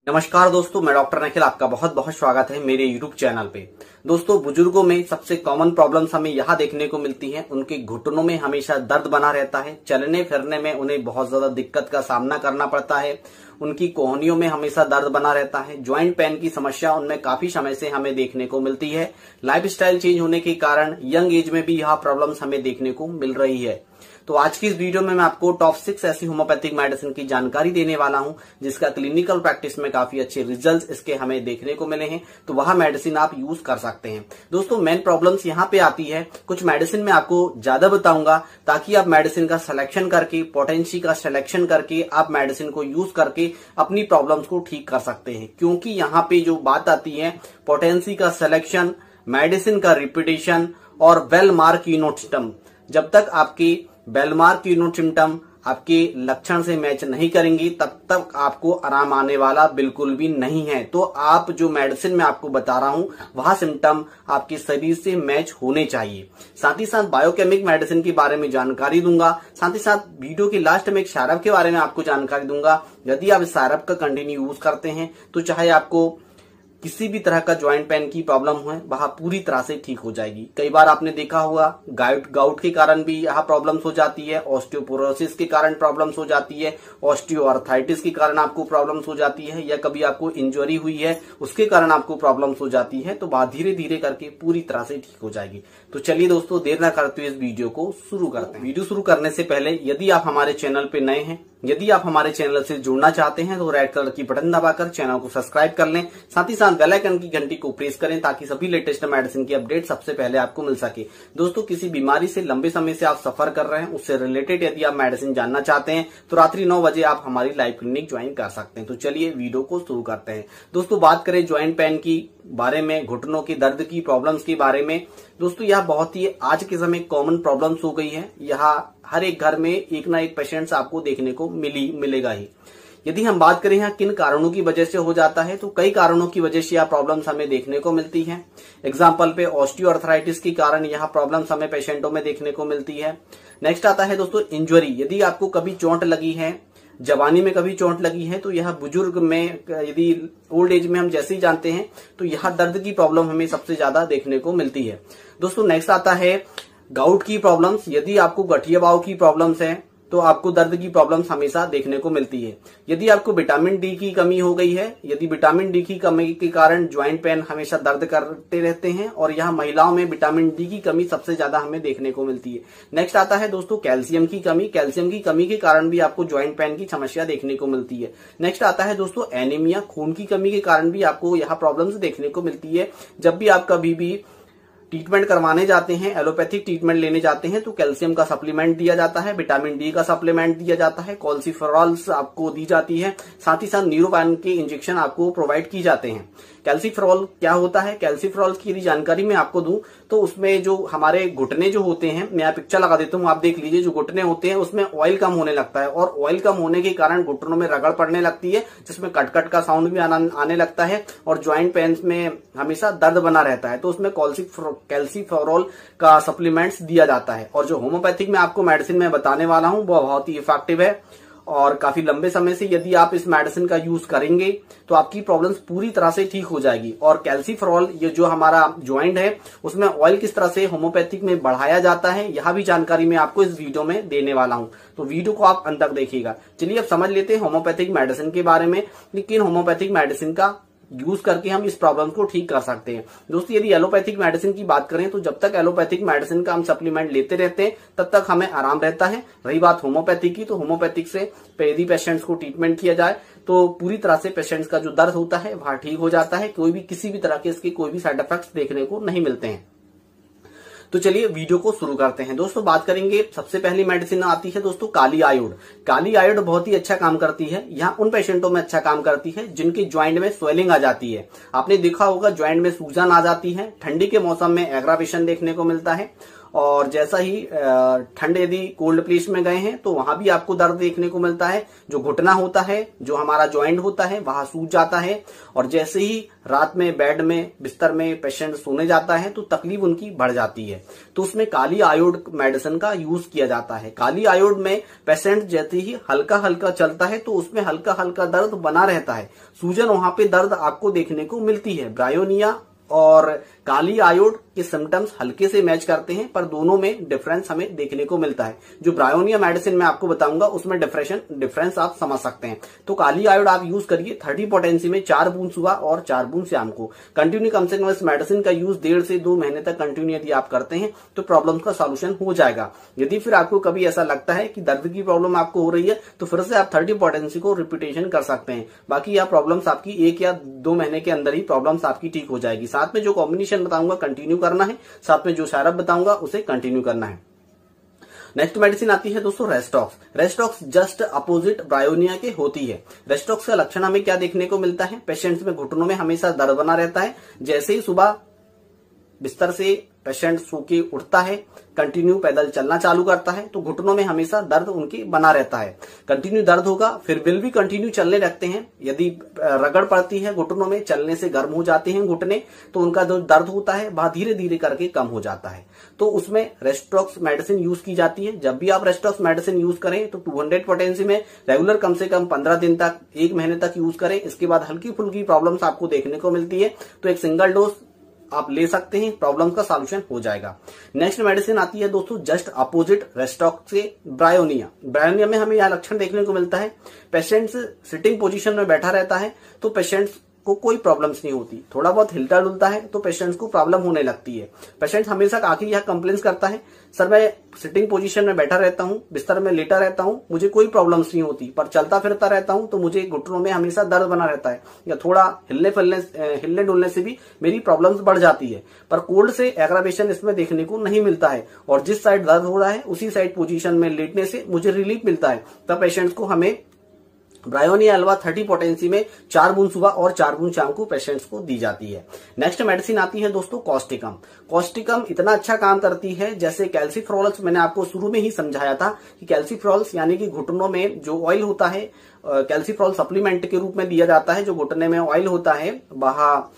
नमस्कार दोस्तों, मैं डॉक्टर निखिल, आपका बहुत बहुत स्वागत है मेरे YouTube चैनल पे। दोस्तों, बुजुर्गों में सबसे कॉमन प्रॉब्लम्स हमें यहाँ देखने को मिलती हैं। उनके घुटनों में हमेशा दर्द बना रहता है, चलने फिरने में उन्हें बहुत ज्यादा दिक्कत का सामना करना पड़ता है, उनकी कोहनियों में हमेशा दर्द बना रहता है, ज्वाइंट पेन की समस्या उनमें काफी समय से हमें देखने को मिलती है। लाइफस्टाइल चेंज होने के कारण यंग एज में भी यह प्रॉब्लम्स हमें देखने को मिल रही है। तो आज की इस वीडियो में मैं आपको टॉप 6 ऐसी होम्योपैथिक मेडिसिन की जानकारी देने वाला हूं जिसका क्लिनिकल प्रैक्टिस में काफी अच्छे रिजल्ट्स इसके हमें देखने को मिले हैं। तो वह मेडिसिन आप यूज कर सकते हैं। दोस्तों, मेन प्रॉब्लम्स यहाँ पे आती है, कुछ मेडिसिन में आपको ज्यादा बताऊंगा ताकि आप मेडिसिन का सिलेक्शन करके, पोटेंसी का सिलेक्शन करके आप मेडिसिन को यूज करके अपनी प्रॉब्लम्स को ठीक कर सकते हैं। क्योंकि यहाँ पे जो बात आती है, पोटेंसी का सिलेक्शन, मेडिसिन का रिपीटेशन और वेल मार्क यूनिट सिस्टम, जब तक आपकी बेलमार्क यूनिट सिम्टम आपके लक्षण से मैच नहीं करेंगी तब तक आपको आराम आने वाला बिल्कुल भी नहीं है। तो आप जो मेडिसिन मैं आपको बता रहा हूं वह सिम्टम आपके शरीर से मैच होने चाहिए। साथ ही साथ बायोकेमिक मेडिसिन के बारे में जानकारी दूंगा। साथ ही साथ वीडियो के लास्ट में एक सायरप के बारे में आपको जानकारी दूंगा। यदि आप इस सायरप का कंटिन्यू यूज करते हैं तो चाहे आपको किसी भी तरह का ज्वाइंट पेन की प्रॉब्लम है वह पूरी तरह से ठीक हो जाएगी। कई बार आपने देखा होगा गाउट के कारण भी यह प्रॉब्लम्स हो जाती है, ऑस्टियोपोरोसिस के कारण प्रॉब्लम्स हो जाती है, ऑस्टियोआर्थराइटिस के कारण आपको प्रॉब्लम्स हो जाती है, या कभी आपको इंजरी हुई है उसके कारण आपको प्रॉब्लम्स हो जाती है। तो वह धीरे धीरे करके पूरी तरह से ठीक हो जाएगी। तो चलिए दोस्तों, देर न करते हुए इस वीडियो को शुरू करते हैं। वीडियो शुरू करने से पहले यदि आप हमारे चैनल पे नए हैं, यदि आप हमारे चैनल से जुड़ना चाहते हैं तो रेड कलर की बटन दबाकर चैनल को सब्सक्राइब कर लें। साथ ही साथ बेल आइकन की घंटी को प्रेस करें ताकि सभी लेटेस्ट मेडिसिन की अपडेट सबसे पहले आपको मिल सके। दोस्तों, किसी बीमारी से लंबे समय से आप सफर कर रहे हैं, उससे रिलेटेड यदि आप मेडिसिन जानना चाहते हैं तो रात्रि 9 बजे आप हमारी लाइव क्लिनिक ज्वाइन कर सकते हैं। तो चलिए वीडियो को शुरू करते हैं। दोस्तों, बात करें ज्वाइंट पेन की बारे में, घुटनों की दर्द की प्रॉब्लम्स के बारे में, दोस्तों यह बहुत ही आज के समय कॉमन प्रॉब्लम्स हो गई है। यह हर एक घर में एक ना एक पेशेंट्स आपको देखने को मिलेगा ही। यदि हम बात करें यहाँ किन कारणों की वजह से हो जाता है, तो कई कारणों की वजह से यह प्रॉब्लम्स हमें देखने को मिलती है। एग्जाम्पल पे ऑस्टियोआर्थराइटिस के कारण यह प्रॉब्लम्स हमें पेशेंटों में देखने को मिलती है। नेक्स्ट आता है दोस्तों इंजरी। यदि आपको कभी चोट लगी है, जवानी में कभी चोट लगी है, तो यह बुजुर्ग में, यदि ओल्ड एज में हम जैसे ही जानते हैं तो यह दर्द की प्रॉब्लम हमें सबसे ज्यादा देखने को मिलती है। दोस्तों, नेक्स्ट आता है गाउट की प्रॉब्लम्स। यदि आपको गठिया बाव की प्रॉब्लम्स है तो आपको दर्द की प्रॉब्लम्स हमेशा देखने को मिलती है। यदि आपको विटामिन डी की कमी हो गई है, यदि विटामिन डी की कमी के कारण ज्वाइंट पेन हमेशा दर्द करते रहते हैं, और यहाँ महिलाओं में विटामिन डी की कमी सबसे ज्यादा हमें देखने को मिलती है। नेक्स्ट आता है दोस्तों कैल्शियम की कमी। कैल्शियम की कमी के कारण भी आपको ज्वाइंट पेन की समस्या देखने को मिलती है। नेक्स्ट आता है दोस्तों एनीमिया। खून की कमी के कारण भी आपको यह प्रॉब्लम्स देखने को मिलती है। जब भी आप कभी भी ट्रीटमेंट करवाने जाते हैं, एलोपैथिक ट्रीटमेंट लेने जाते हैं, तो कैल्शियम का सप्लीमेंट दिया जाता है, विटामिन डी का सप्लीमेंट दिया जाता है, कॉल्सिफेरॉल्स आपको दी जाती है, साथ ही साथ न्यूरोपाइन के इंजेक्शन आपको प्रोवाइड की जाते हैं। कैल्सिफेरॉल क्या होता है? कैल्सिफेरॉल की यदि जानकारी मैं आपको दूं तो उसमें जो हमारे घुटने जो होते हैं, मैं यहाँ पिक्चर लगा देता हूँ, आप देख लीजिए, जो घुटने होते हैं उसमें ऑयल कम होने लगता है, और ऑयल कम होने के कारण घुटनों में रगड़ पड़ने लगती है, जिसमें कटकट का साउंड भी आने लगता है, और ज्वाइंट पेन में हमेशा दर्द बना रहता है। तो उसमें कैल्सिफेरॉल का सप्लीमेंट्स दिया जाता है। और जो होम्योपैथिक में आपको मेडिसिन में बताने वाला हूं वो बहुत ही इफेक्टिव है, और काफी लंबे समय से यदि आप इस मेडिसिन का यूज करेंगे तो आपकी प्रॉब्लम्स पूरी तरह से ठीक हो जाएगी। और कैल्सिफेरॉल, ये जो हमारा ज्वाइंट है उसमें ऑयल किस तरह से होम्योपैथिक में बढ़ाया जाता है, यह भी जानकारी मैं आपको इस वीडियो में देने वाला हूं। तो वीडियो को आप अंत तक देखिएगा। चलिए अब समझ लेते हैं होम्योपैथिक मेडिसिन के बारे में, लेकिन होम्योपैथिक मेडिसिन का यूज करके हम इस प्रॉब्लम को ठीक कर सकते हैं। दोस्तों, यदि एलोपैथिक मेडिसिन की बात करें तो जब तक एलोपैथिक मेडिसिन का हम सप्लीमेंट लेते रहते हैं तब तक हमें आराम रहता है। रही बात होम्योपैथिक की, तो होम्योपैथिक से यदि पेशेंट्स को ट्रीटमेंट किया जाए तो पूरी तरह से पेशेंट्स का जो दर्द होता है वह ठीक हो जाता है। कोई भी किसी भी तरह के इसके कोई भी साइड इफेक्ट्स देखने को नहीं मिलते हैं। तो चलिए वीडियो को शुरू करते हैं। दोस्तों, बात करेंगे, सबसे पहली मेडिसिन आती है दोस्तों काली आयोड। काली आयोड बहुत ही अच्छा काम करती है। यहाँ उन पेशेंटों में अच्छा काम करती है जिनके ज्वाइंट में स्वेलिंग आ जाती है। आपने देखा होगा ज्वाइंट में सूजन आ जाती है, ठंडी के मौसम में एग्रावेशन देखने को मिलता है, और जैसा ही ठंड यदि कोल्ड प्लेस में गए हैं तो वहां भी आपको दर्द देखने को मिलता है। जो घुटना होता है, जो हमारा ज्वाइंट होता है, वहां सूज जाता है। और जैसे ही रात में बेड में बिस्तर में पेशेंट सोने जाता है तो तकलीफ उनकी बढ़ जाती है। तो उसमें काली आयोड मेडिसिन का यूज किया जाता है। काली आयोड में पेशेंट जैसे ही हल्का हल्का चलता है तो उसमें हल्का हल्का दर्द बना रहता है, सूजन वहां पे दर्द आपको देखने को मिलती है। ब्रायोनिया और काली आयोड के सिम्टम्स हल्के से मैच करते हैं, पर दोनों में डिफरेंस हमें देखने को मिलता है। जो ब्रायोनिया मेडिसिन मैं आपको बताऊंगा उसमें डिफरेंस आप समझ सकते हैं। तो काली आयोड आप यूज करिए 30 पोटेंसी में 4 बूंद सुबह और 4 बूंद शाम को। कंटिन्यू कम से कम इस मेडिसिन का यूज 1.5 से 2 महीने तक कंटिन्यू यदि आप करते हैं तो प्रॉब्लम का सॉल्यूशन हो जाएगा। यदि फिर आपको कभी ऐसा लगता है कि दर्द की प्रॉब्लम आपको हो रही है तो फिर से आप 30 पोटेंसी को रिपीटेशन कर सकते हैं। बाकी यह प्रॉब्लम्स आपकी 1 या 2 महीने के अंदर ही प्रॉब्लम्स आपकी ठीक हो जाएगी। साथ में जो कॉम्बिनेशन बताऊंगा कंटिन्यू करना है, साथ में जो सायरप बताऊंगा उसे कंटिन्यू करना है। नेक्स्ट मेडिसिन आती है दोस्तों रेस्टॉक्स। रेस्टॉक्स जस्ट अपोजिट ब्रायोनिया के होती है। रेस्टॉक्स का लक्षण हमें क्या देखने को मिलता है? पेशेंट्स में घुटनों में हमेशा दर्द बना रहता है। जैसे ही सुबह बिस्तर से पेशेंट सो के उठता है, कंटिन्यू पैदल चलना चालू करता है तो घुटनों में हमेशा दर्द उनके बना रहता है। कंटिन्यू दर्द होगा, फिर विल भी कंटिन्यू चलने लगते हैं। यदि रगड़ पड़ती है घुटनों में, चलने से गर्म हो जाते हैं घुटने, तो उनका जो दर्द होता है वह धीरे धीरे करके कम हो जाता है। तो उसमें रेस्टॉक्स मेडिसिन यूज की जाती है। जब भी आप रेस्टॉक्स मेडिसिन यूज करें तो 200 पोटेंसी में रेगुलर कम से कम 15 दिन तक, 1 महीने तक यूज करें। इसके बाद हल्की फुल्की प्रॉब्लम्स आपको देखने को मिलती है तो एक सिंगल डोज आप ले सकते हैं, प्रॉब्लम का सॉल्यूशन हो जाएगा। नेक्स्ट मेडिसिन आती है दोस्तों जस्ट अपोजिट रेस्टॉक्स से ब्रायोनिया। ब्रायोनिया में हमें यह लक्षण देखने को मिलता है, पेशेंट्स सिटिंग पोजीशन में बैठा रहता है तो पेशेंट्स को कोई प्रॉब्लम्स नहीं होती। थोड़ा बहुत हिलता डुलता है तो पेशेंट्स को प्रॉब्लम होने लगती है। पेशेंट हमेशा आखिर यह कंप्लेंट्स करता है, सर मैं सिटिंग पोजीशन में बैठा रहता हूँ, बिस्तर में लेटा रहता हूँ, मुझे कोई प्रॉब्लम्स नहीं होती, पर चलता फिरता रहता हूँ तो मुझे घुटनों में हमेशा दर्द बना रहता है, या थोड़ा हिलने डुलने से भी मेरी प्रॉब्लम्स बढ़ जाती है। पर कोल्ड से एग्रावेशन इसमें देखने को नहीं मिलता है और जिस साइड दर्द हो रहा है उसी साइड पोजीशन में लेटने से मुझे रिलीफ मिलता है। तब पेशेंट्स को हमें ब्रायोनिया अल्वा 30 पोटेंसी में 4 बूंद सुबह और 4 बूंद शाम को पेशेंट्स को दी जाती है। नेक्स्ट मेडिसिन आती है दोस्तों कॉस्टिकम। कॉस्टिकम इतना अच्छा काम करती है जैसे कैल्सीफ्रोल्स, मैंने आपको शुरू में ही समझाया था कि कैल्सीफ्रोल्स यानी कि घुटनों में जो ऑयल होता है, कैल्सीफ्रोल सप्लीमेंट के रूप में दिया जाता है। जो घुटने में ऑयल होता है वह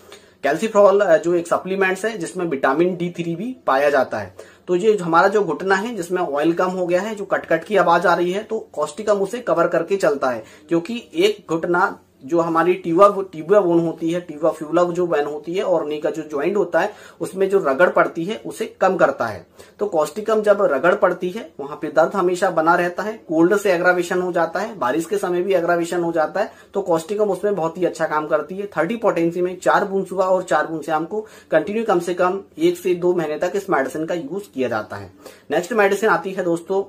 कैल्सीफ्रोल जो एक सप्लीमेंट्स है जिसमें विटामिन D3 भी पाया जाता है। तो ये हमारा जो घुटना है जिसमें ऑयल कम हो गया है, जो कट की आवाज आ रही है, तो कॉस्टिकम उसे कवर करके चलता है। क्योंकि एक घुटना जो हमारी टिबिया बोन होती है, टिबिया फ्यूला जो वेन होती है और नी का जो ज्वाइंट होता है उसमें जो रगड़ पड़ती है उसे कम करता है। तो कॉस्टिकम जब रगड़ पड़ती है वहां पे दर्द हमेशा बना रहता है। कोल्ड से एग्रावेशन हो जाता है, बारिश के समय भी एग्रावेशन हो जाता है, तो कॉस्टिकम उसमें बहुत ही अच्छा काम करती है। 30 पोटेंसी में 4 बूंद सुबह और 4 बूंद शाम को कंटिन्यू कम से कम 1 से 2 महीने तक इस मेडिसिन का यूज किया जाता है। नेक्स्ट मेडिसिन आती है दोस्तों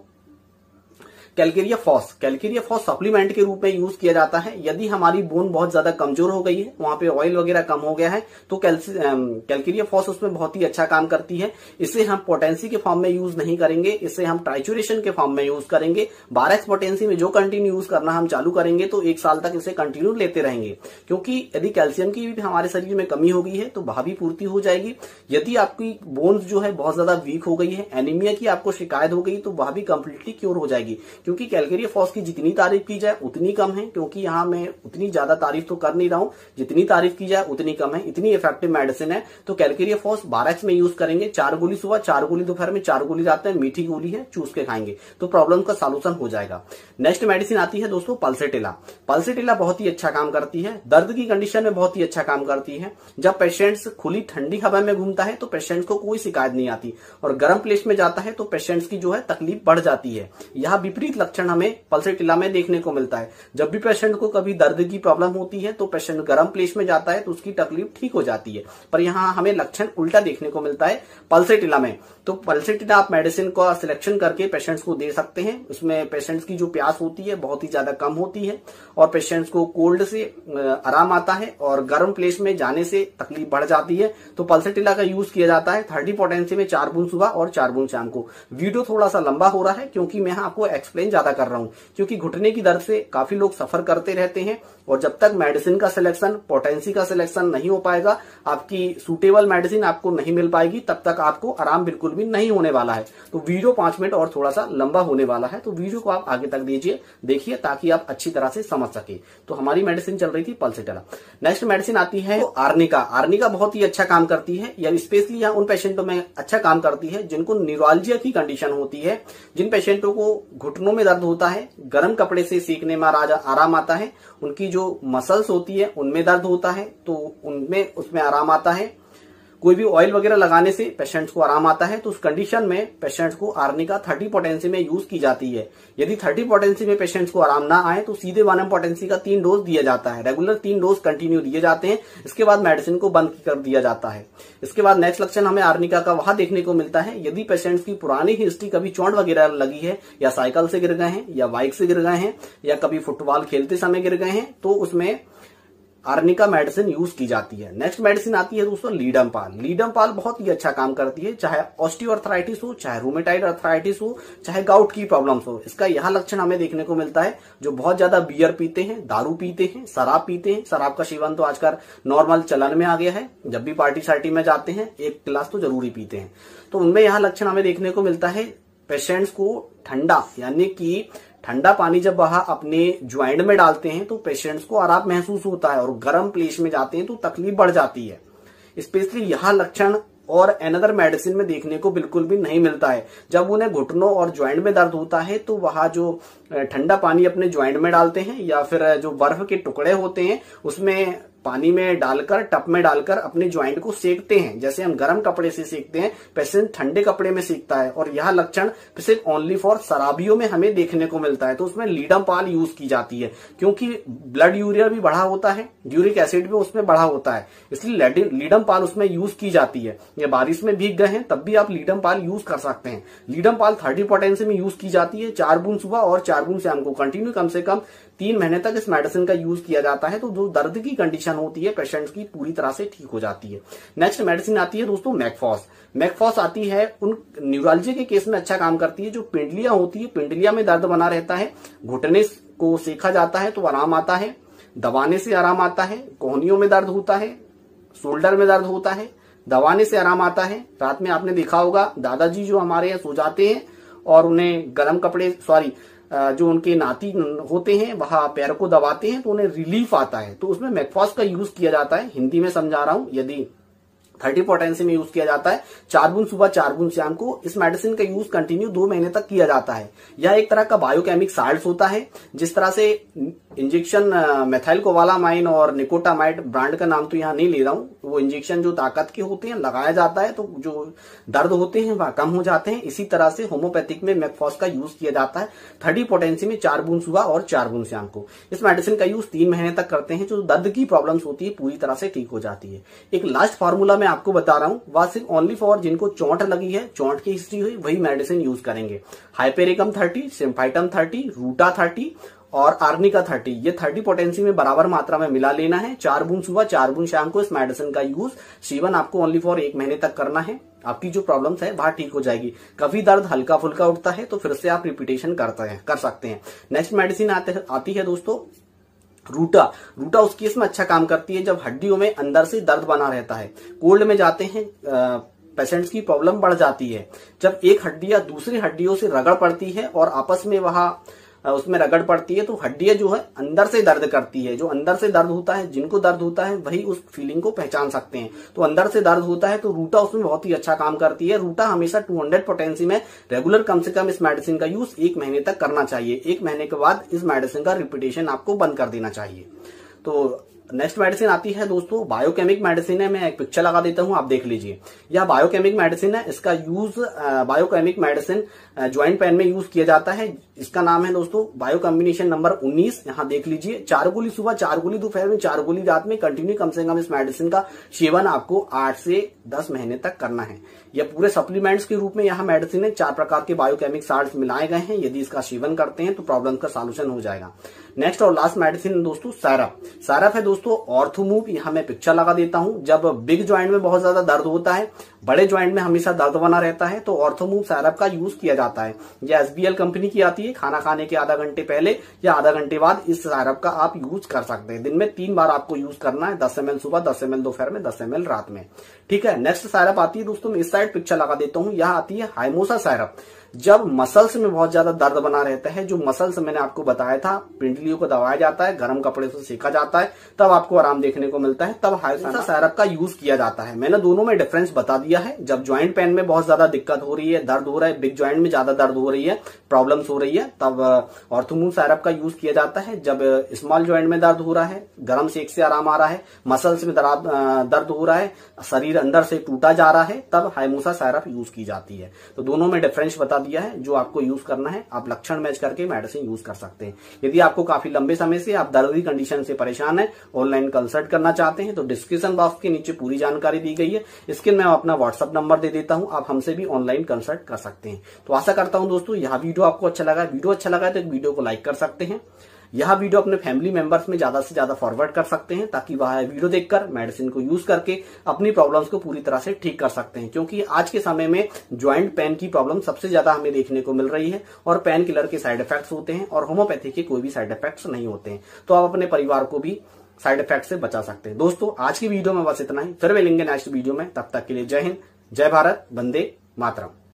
calcarea phos. Calcarea phos supplement के रूप में यूज किया जाता है। यदि हमारी बोन बहुत ज्यादा कमजोर हो गई है, वहां पे ऑयल वगैरह कम हो गया है, तो कैलकेरिया फॉस उसमें बहुत ही अच्छा काम करती है। इसे हम पोटेंसी के फॉर्म में यूज नहीं करेंगे, इसे हम ट्राइचुरेशन के फॉर्म में यूज करेंगे। 12x पोटेंसी में जो कंटिन्यू यूज करना हम चालू करेंगे तो 1 साल तक इसे कंटिन्यू लेते रहेंगे। क्योंकि यदि कैल्शियम की भी हमारे शरीर में कमी हो गई है तो वह भी पूर्ति हो जाएगी। यदि आपकी बोन्स जो है बहुत ज्यादा वीक हो गई है, एनीमिया की आपको शिकायत हो गई, तो वह भी कंप्लीटली क्योर हो जाएगी। क्योंकि कैलकेरिया फॉस की जितनी तारीफ की जाए उतनी कम है, क्योंकि यहाँ मैं उतनी ज्यादा तारीफ तो कर नहीं रहा हूं, जितनी तारीफ की जाए उतनी कम है। इतनी इफेक्टिव मेडिसिन है। तो कैलकेरिया फॉस 12x में यूज करेंगे। 4 गोली सुबह, 4 गोली दोपहर में, 4 गोली रात में, मीठी गोली है, चूस के खाएंगे तो प्रॉब्लम का सॉल्यूशन हो जाएगा। नेक्स्ट मेडिसिन आती है दोस्तों पल्सेटिला। पल्सेटिला बहुत ही अच्छा काम करती है, दर्द की कंडीशन में बहुत ही अच्छा काम करती है। जब पेशेंट्स खुली ठंडी हवा में घूमता है तो पेशेंट्स को कोई शिकायत नहीं आती, और गर्म प्लेस में जाता है तो पेशेंट्स की जो है तकलीफ बढ़ जाती है। यह विपरीत लक्षण हमें पल्सेटिला में देखने को मिलता है। जब भी पेशेंट को कभी दर्द की प्रॉब्लम होती है तो पेशेंट गर्म प्लेस में जाता है तो उसकी तकलीफ ठीक हो जाती है, पर यहाँ हमें लक्षण उल्टा देखने को मिलता है पल्सेटिला में। तो पल्सेटिला आप मेडिसिन का सिलेक्शन करके पेशेंट्स को दे सकते हैं। उसमें पेशेंट्स की जो प्यास होती है बहुत ही ज्यादा कम होती है और पेशेंट्स को कोल्ड से आराम आता है और गर्म प्लेस में जाने से तकलीफ बढ़ जाती है। तो पल्सेटिला का यूज किया जाता है 30 पोटेंसी में 4 बूंद सुबह और 4 बूंद शाम को। वीडियो थोड़ा सा लंबा हो रहा है क्योंकि मैं आपको एक्सप्लेन एक्सप्लेन ज्यादा कर रहा हूँ, क्योंकि घुटने की दर्द से काफी लोग सफर करते रहते हैं और जब तक मेडिसिन का सिलेक्शन, पोटेंसी का सिलेक्शन नहीं हो पाएगा, आपकी सूटेबल मेडिसिन आपको नहीं मिल पाएगी, तब तक आपको आराम बिल्कुल भी नहीं होने वाला है। तो वीडियो 5 मिनट और थोड़ा सा लंबा होने वाला है, तो वीडियो को आप आगे तक देखिए ताकि आप अच्छी तरह से समझ सके। तो हमारी मेडिसिन चल रही थी पल्सेटला। नेक्स्ट मेडिसिन आती है आर्निका। आर्निका बहुत ही अच्छा काम करती है, या स्पेशली यहाँ उन पेशेंटों में अच्छा काम करती है जिनको न्यूरोलजिया की कंडीशन होती है, जिन पेशेंटों को घुटनों में दर्द होता है, गर्म कपड़े से सेकने में आराम आता है, उनकी जो मसल्स होती है उनमें दर्द होता है तो उसमें आराम आता है, कोई भी ऑयल वगैरह लगाने से पेशेंट्स को आराम आता है, तो उस कंडीशन में पेशेंट्स को आर्निका 30 पोटेंसी में यूज की जाती है। यदि 30 पोटेंसी में पेशेंट्स को आराम ना आए तो सीधे 1 पोटेंसी का 3 डोज दिया जाता है। रेगुलर 3 डोज कंटिन्यू दिए जाते हैं, इसके बाद मेडिसिन को बंद कर दिया जाता है। इसके बाद नेक्स्ट लक्षण हमें आर्निका का वहां देखने को मिलता है यदि पेशेंट्स की पुरानी हिस्ट्री, कभी चोट वगैरह लगी है, या साइकिल से गिर गए हैं, या बाइक से गिर गए हैं, या कभी फुटबॉल खेलते समय गिर गए हैं, तो उसमें आर्निका मेडिसिन यूज की जाती है। नेक्स्ट मेडिसिन आती है दोस्तों लीडमपाल। लीडमपाल बहुत ही अच्छा काम करती है, चाहे ऑस्टियोआर्थराइटिस हो, चाहे रूमेटाइड आर्थराइटिस हो, चाहे गाउट की प्रॉब्लम्स हो। इसका यह लक्षण हमें देखने को मिलता है जो बहुत ज्यादा बियर पीते हैं, दारू पीते हैं, शराब पीते हैं। शराब का सेवन तो आजकल नॉर्मल चलन में आ गया है, जब भी पार्टी सार्टी में जाते हैं 1 गिलास तो जरूर ही पीते हैं। तो उनमें यह लक्षण हमें देखने को मिलता है पेशेंट्स को ठंडा, यानी कि ठंडा पानी जब वह अपने ज्वाइंट में डालते हैं तो पेशेंट्स को आराम महसूस होता है, और गर्म प्लेस में जाते हैं तो तकलीफ बढ़ जाती है। स्पेशली यह लक्षण और अनदर मेडिसिन में देखने को बिल्कुल भी नहीं मिलता है। जब उन्हें घुटनों और ज्वाइंट में दर्द होता है तो वह जो ठंडा पानी अपने ज्वाइंट में डालते हैं, या फिर जो बर्फ के टुकड़े होते हैं उसमें पानी में डालकर, टप में डालकर अपने ज्वाइंट को सेकते हैं, जैसे हम गर्म कपड़े से सेकते हैं, पेशेंट ठंडे कपड़े में सेकता है। और यह लक्षण सिर्फ ओनली फॉर शराबियों में हमें देखने को मिलता है, तो उसमें लीडमपाल यूज की जाती है, क्योंकि ब्लड यूरिया भी बढ़ा होता है, यूरिक एसिड भी उसमें बढ़ा होता है, इसलिए लीडमपाल उसमें यूज की जाती है। या बारिश में भीग गए हैं तब भी आप लीडमपाल यूज कर सकते हैं। लीडमपाल 30 पोटेंसी में यूज की जाती है, 4 बूंद सुबह और 4 बूंद शाम को कंटिन्यू कम से कम 3 महीने तक इस मेडिसिन का यूज किया जाता है, तो जो दर्द की कंडीशन होती है पेशेंट्स की पूरी तरह से ठीक हो जाती है। नेक्स्ट मेडिसिन आती है दोस्तों मैकफॉस। मैकफॉस आती है उन न्यूरोलजी के केस में अच्छा काम करती है जो पिंडलियां होती है, पिंडलिया में दर्द बना रहता है, घुटने को सेका जाता है तो आराम आता है, दबाने से आराम आता है, कोहनियों में दर्द होता है, शोल्डर में दर्द होता है, दबाने से आराम आता है। रात में आपने देखा होगा दादाजी जो हमारे यहाँ सो जाते हैं और उन्हें गर्म कपड़े, जो उनके नाती होते हैं वह पैर को दबाते हैं तो उन्हें रिलीफ आता है, तो उसमें मैकफॉस का यूज किया जाता है। हिंदी में समझा रहा हूं, यदि 30 पोटेंसी में यूज किया जाता है, 4 बूंद सुबह 4 बूंद शाम को। इस मेडिसिन का यूज कंटिन्यू 2 महीने तक किया जाता है। यह एक तरह का बायोकेमिक साल्ट होता है, जिस तरह से इंजेक्शन मेथाइल कोबालामाइन और निकोटामाइड, ब्रांड का नाम तो यहाँ नहीं ले रहा हूँ, वो इंजेक्शन जो ताकत के होते हैं लगाया जाता है तो जो दर्द होते हैं वह कम हो जाते हैं। इसी तरह से होम्योपैथिक में मैकफॉस का यूज किया जाता है 30 पोटेंसी में 4 बूंद सुबह और 4 बूंद शाम को। इस मेडिसिन का यूज 3 महीने तक करते हैं, जो दर्द की प्रॉब्लम्स होती है पूरी तरह से ठीक हो जाती है। एक लास्ट फार्मूला मैं आपको बता रहा हूँ, वह सिर्फ ओनली फॉर जिनको चोट लगी है, चोट की हिस्ट्री हुई, वही मेडिसिन यूज करेंगे। हाइपेरिकम 30, सिम्फाइटम 30, रूटा 30 और आर्निका 30, ये 30 पोटेंसी में बराबर मात्रा में मिला लेना है। 4 बूंद सुबह 4 बूंद शाम को इस मेडिसिन का यूज सेवन आपको ओनली फॉर 1 महीने तक करना है। आपकी जो प्रॉब्लम्स है वह ठीक हो जाएगी। कभी दर्द हल्का फुल्का उठता है तो फिर से आप रिपीटेशन कर सकते हैं। नेक्स्ट मेडिसिन आती है दोस्तों रूटा। रूटा उस केस में अच्छा काम करती है जब हड्डियों में अंदर से दर्द बना रहता है, कोल्ड में जाते हैं, पेशेंट्स की प्रॉब्लम बढ़ जाती है। जब एक हड्डी या दूसरी हड्डियों से रगड़ पड़ती है और आपस में वहां उसमें रगड़ पड़ती है तो हड्डियां जो है अंदर से दर्द करती है। जो अंदर से दर्द होता है, जिनको दर्द होता है वही उस फीलिंग को पहचान सकते हैं। तो अंदर से दर्द होता है तो रूटा उसमें बहुत ही अच्छा काम करती है। रूटा हमेशा 200 पोटेंसी में रेगुलर कम से कम इस मेडिसिन का यूज 1 महीने तक करना चाहिए। 1 महीने के बाद इस मेडिसिन का रिपीटेशन आपको बंद कर देना चाहिए। तो नेक्स्ट मेडिसिन आती है दोस्तों बायोकेमिक मेडिसिन है। मैं एक पिक्चर लगा देता हूं, आप देख लीजिए। यह बायोकेमिक मेडिसिन है। इसका use biochemic medicine joint pain में यूज किया जाता है। इसका नाम है दोस्तों बायो कॉम्बिनेशन नंबर 19। यहाँ देख लीजिए, 4 गोली सुबह, 4 गोली दोपहर में, 4 गोली रात में, कंटिन्यू कम से कम इस मेडिसिन का सेवन आपको 8 से 10 महीने तक करना है। यह पूरे सप्लीमेंट्स के रूप में यहाँ मेडिसिन है। 4 प्रकार के बायोकेमिक साल्ट्स मिलाए गए हैं। यदि इसका सेवन करते हैं तो प्रॉब्लम का सॉल्यूशन हो जाएगा। नेक्स्ट और लास्ट मेडिसिन दोस्तों सायरप है दोस्तों ऑर्थोमूव। यहाँ मैं पिक्चर लगा देता हूँ। जब बिग ज्वाइंट में बहुत ज्यादा दर्द होता है, बड़े ज्वाइंट में हमेशा दर्द बना रहता है, तो ऑर्थोमूव सायरप का यूज किया जाता है। यह SBL कंपनी की आती है। खाना खाने के आधा घंटे पहले या आधा घंटे बाद इस सायरप का आप यूज कर सकते हैं। दिन में 3 बार आपको यूज करना है, 10 ml सुबह, 10 ml दोपहर में, 10 ml रात में। ठीक है। नेक्स्ट सायरप आती है दोस्तों, मैं इस साइड पिक्चर लगा देता हूँ। यहाँ आती है हाइमोसा सायरप। जब मसल्स में बहुत ज्यादा दर्द बना रहता है, जो मसल्स मैंने आपको बताया था, पिंडलियों को दबाया जाता है, गर्म कपड़े से सेका जाता है, तब आपको आराम देखने को मिलता है, तब हाइमोसा सायरप का यूज किया जाता है। मैंने दोनों में डिफरेंस बता दिया है। जब ज्वाइंट पेन में बहुत ज्यादा दिक्कत हो रही है, दर्द हो रहा है, बिग ज्वाइंट में ज्यादा दर्द हो रही है, प्रॉब्लम्स हो रही है, तब ऑर्थोमूव सायरप का यूज किया जाता है। जब स्मॉल ज्वाइंट में दर्द हो रहा है, गर्म सेक से आराम आ रहा है, मसल्स में दर्द हो रहा है, शरीर अंदर से टूटा जा रहा है, तब हाइमोसा सायरप यूज की जाती है। तो दोनों में डिफरेंस बता दिया है। जो आपको यूज करना है, आप लक्षण मैच करके मेडिसिन यूज कर सकते हैं। यदि आपको काफी लंबे समय से आप दर्द की कंडीशन से परेशान है, ऑनलाइन कंसल्ट करना चाहते हैं, तो डिस्क्रिप्शन बॉक्स के नीचे पूरी जानकारी दी गई है। इसके मैं अपना व्हाट्सअप नंबर दे देता हूं, आप हमसे भी ऑनलाइन कंसल्ट कर सकते हैं। तो आशा करता हूं दोस्तों यह वीडियो आपको अच्छा लगा। वीडियो अच्छा लगा तो वीडियो को लाइक कर सकते हैं। यह वीडियो अपने फैमिली मेंबर्स में ज्यादा से ज्यादा फॉरवर्ड कर सकते हैं, ताकि वह वीडियो देखकर मेडिसिन को यूज करके अपनी प्रॉब्लम्स को पूरी तरह से ठीक कर सकते हैं। क्योंकि आज के समय में ज्वाइंट पेन की प्रॉब्लम सबसे ज्यादा हमें देखने को मिल रही है, और पेन किलर के साइड इफेक्ट्स होते हैं और होम्योपैथी के कोई भी साइड इफेक्ट्स नहीं होते हैं। तो आप अपने परिवार को भी साइड इफेक्ट से बचा सकते हैं। दोस्तों आज की वीडियो में बस इतना ही। फिर मिलेंगे नेक्स्ट वीडियो में। तब तक के लिए जय हिंद, जय भारत, वंदे मातरम।